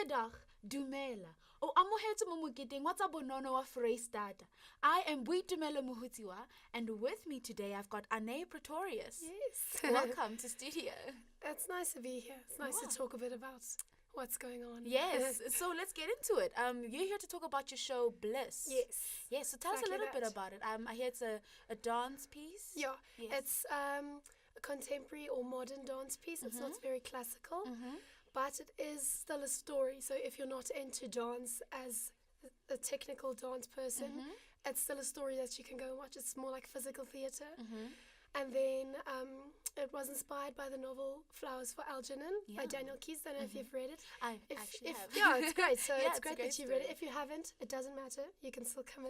Goeiedag, dumela. O amohetse mo moketeng wa tsa bonono wa Freistata. I am Bui Dumelo Mohutiwa, and with me today I've got Ane Pretorius. Yes. Welcome to studio. It's nice to be here. It's nice to talk a bit about what's going on. Yes, so let's get into it. You're here to talk about your show Bliss. Yes. Yes, so tell us a little bit about it. I hear it's a dance piece. Yeah, yes. It's a contemporary or modern dance piece. It's not very classical, but it is still a story. So if you're not into dance as a technical dance person, it's still a story that you can go and watch. It's more like physical theatre. And then it was inspired by the novel Flowers for Algernon by Daniel Keyes. I don't know if you've read it. I actually have. Yeah, it's great. So Yeah, it's great that you've read it. If you haven't, it doesn't matter. You can still come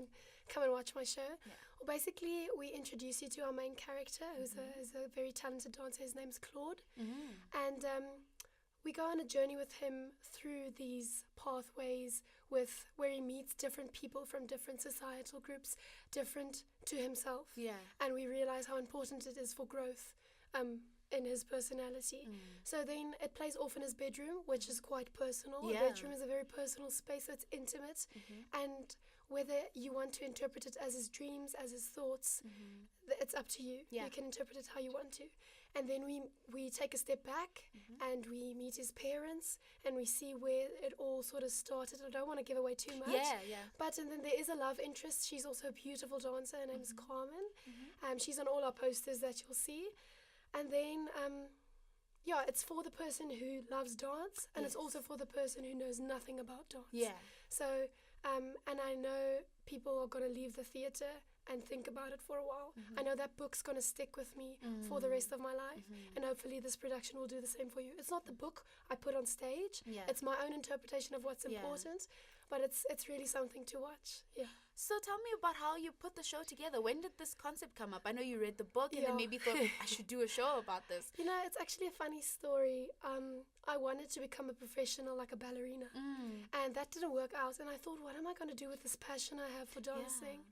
and watch my show. Yeah. Well, basically, we introduce you to our main character, who's a very talented dancer. His name's Claude. And we go on a journey with him through these pathways where he meets different people from different societal groups, different to himself. Yeah. And we realize how important it is for growth in his personality. So then it plays off in his bedroom, which is quite personal. Yeah. The bedroom is a very personal space, so it's intimate. And whether you want to interpret it as his dreams, as his thoughts, it's up to you. Yeah. You can interpret it how you want to. And then we take a step back and we meet his parents and we see where it all sort of started. I don't want to give away too much. Yeah. But and then there is a love interest. She's also a beautiful dancer. Her name's Carmen. She's on all our posters that you'll see. And then, it's for the person who loves dance, and it's also for the person who knows nothing about dance. Yeah. So, and I know people are going to leave the theatre and think about it for a while. I know that book's going to stick with me for the rest of my life, and hopefully this production will do the same for you. It's not the book I put on stage. Yeah. It's my own interpretation of what's important, but it's really something to watch. Yeah. So tell me about how you put the show together. When did this concept come up? I know you read the book and then maybe thought, I should do a show about this. You know, it's actually a funny story. I wanted to become a professional, like a ballerina. And that didn't work out. And I thought, what am I going to do with this passion I have for dancing?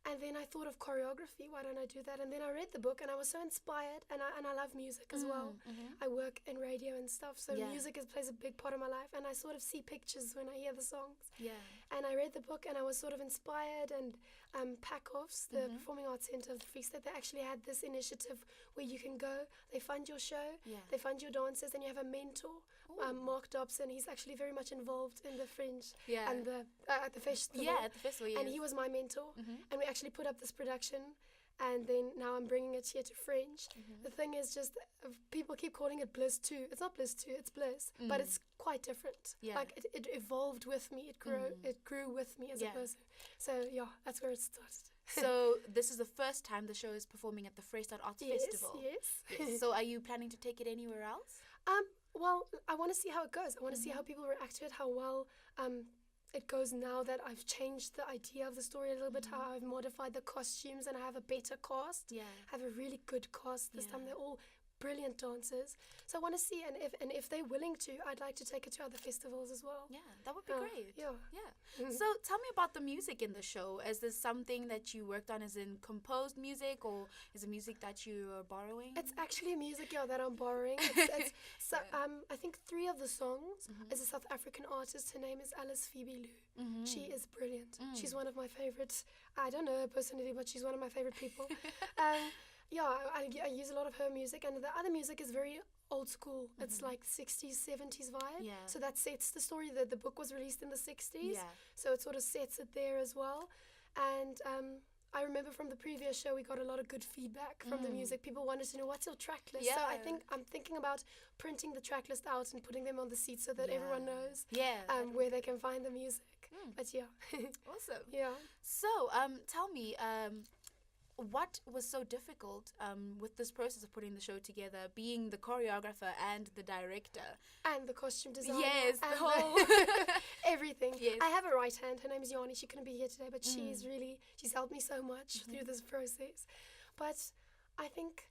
And then I thought of choreography. Why don't I do that? And then I read the book and I was so inspired. And I love music as well. I work in radio and stuff. So music plays a big part of my life. And I sort of see pictures when I hear the songs. Yeah. And I read the book and I was sort of inspired. And PACOFS, the Performing Arts Centre of the Free State, they actually had this initiative where you can go, they fund your show, they fund your dancers, and you have a mentor, Mark Dobson. He's actually very much involved in the Fringe and at the festival. Yeah, at the festival, yes. And he was my mentor. And we actually put up this production. And then now I'm bringing it here to Fringe. The thing is just, people keep calling it Bliss 2. It's not Bliss 2, it's Bliss. But it's quite different. Yeah. Like, it evolved with me. It grew with me as a person. So, that's where it started. So this is the first time the show is performing at the Freestyle Arts Festival. Yes. So are you planning to take it anywhere else? Well, I want to see how it goes. I want to see how people react to it, how well it goes now that I've changed the idea of the story a little bit, how I've modified the costumes and I have a better cast. Yeah. I have a really good cast this time. They're all brilliant dancers. So I want to see, and if they're willing to, I'd like to take it to other festivals as well. Yeah, that would be great. Yeah. So tell me about the music in the show. Is this something that you worked on as in composed music, or is it music that you are borrowing? It's actually music that I'm borrowing. I think 3 of the songs is a South African artist. Her name is Alice Phoebe Lou. She is brilliant. She's one of my favorites. I don't know her personally, but she's one of my favorite people. I use a lot of her music, and the other music is very old school. It's like 60s, 70s vibe. Yeah. So that sets the story. The book was released in the 60s. Yeah. So it sort of sets it there as well. And I remember from the previous show we got a lot of good feedback from the music. People wanted to know, what's your track list? Yeah. So I'm thinking about printing the track list out and putting them on the seat so that everyone knows where they can find the music. But Awesome. Yeah. So tell me, what was so difficult with this process of putting the show together, being the choreographer and the director? And the costume designer. Yes, and the whole... everything. Yes. I have a right hand. Her name's Yanni. She couldn't be here today, but she's helped me so much through this process. But I think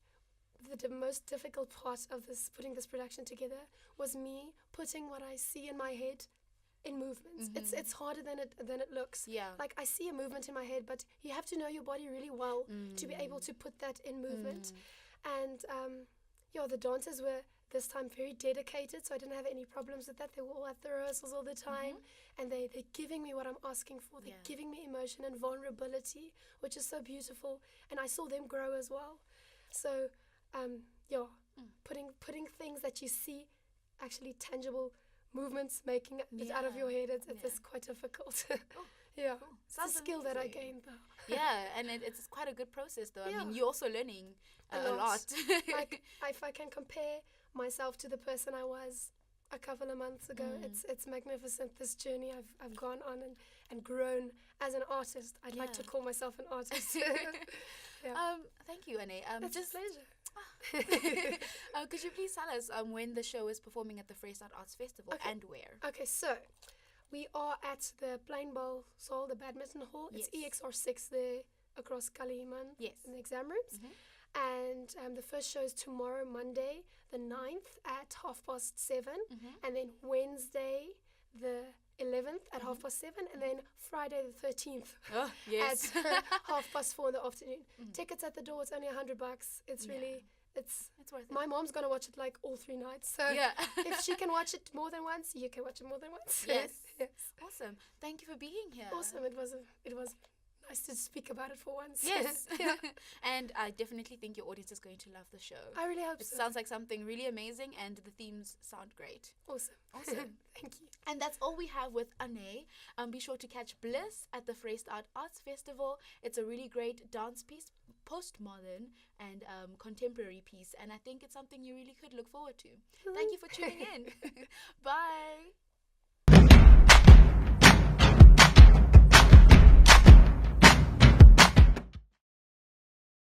the most difficult part of putting this production together was me putting what I see in my head in movements. It's harder than it looks. Yeah. Like, I see a movement in my head, but you have to know your body really well to be able to put that in movement. And the dancers this time very dedicated, so I didn't have any problems with that. They were all at the rehearsals all the time, and they're giving me what I'm asking for. They're giving me emotion and vulnerability, which is so beautiful, and I saw them grow as well. So, putting things that you see, actually tangible movements, making it out of your head, it's quite difficult. Yeah, Cool. it's a skill that I gained though. Yeah, and it's quite a good process though. Yeah. I mean, you're also learning a lot. Like, if I can compare myself to the person I was a couple of months ago, it's magnificent, this journey I've gone on and grown as an artist. I'd like to call myself an artist. Thank you, Anne. It's a pleasure. Could you please tell us when the show is performing at the Vrystaat Arts Festival and where? Okay, so we are at the Plain Bowl Hall, the badminton hall. Yes. It's EXR6 there across Kaliman in the exam rooms. And the first show is tomorrow, Monday, the 9th at 7:30. And then Wednesday, the 11th at 7:30. And then Friday, the 13th at 4:30 in the afternoon. Tickets at the door, it's only $100. It's really... It's worth it. My mom's going to watch it like all 3 nights. So if she can watch it more than once, you can watch it more than once. Yes. Awesome. Thank you for being here. Awesome. It was nice to speak about it for once. Yes. And I definitely think your audience is going to love the show. I really hope so. It sounds like something really amazing and the themes sound great. Awesome. Thank you. And that's all we have with Anne. Be sure to catch Bliss at the Vrystaat Arts Festival. It's a really great dance piece, postmodern and contemporary piece. And I think it's something you really could look forward to. Thank you for tuning in. Bye.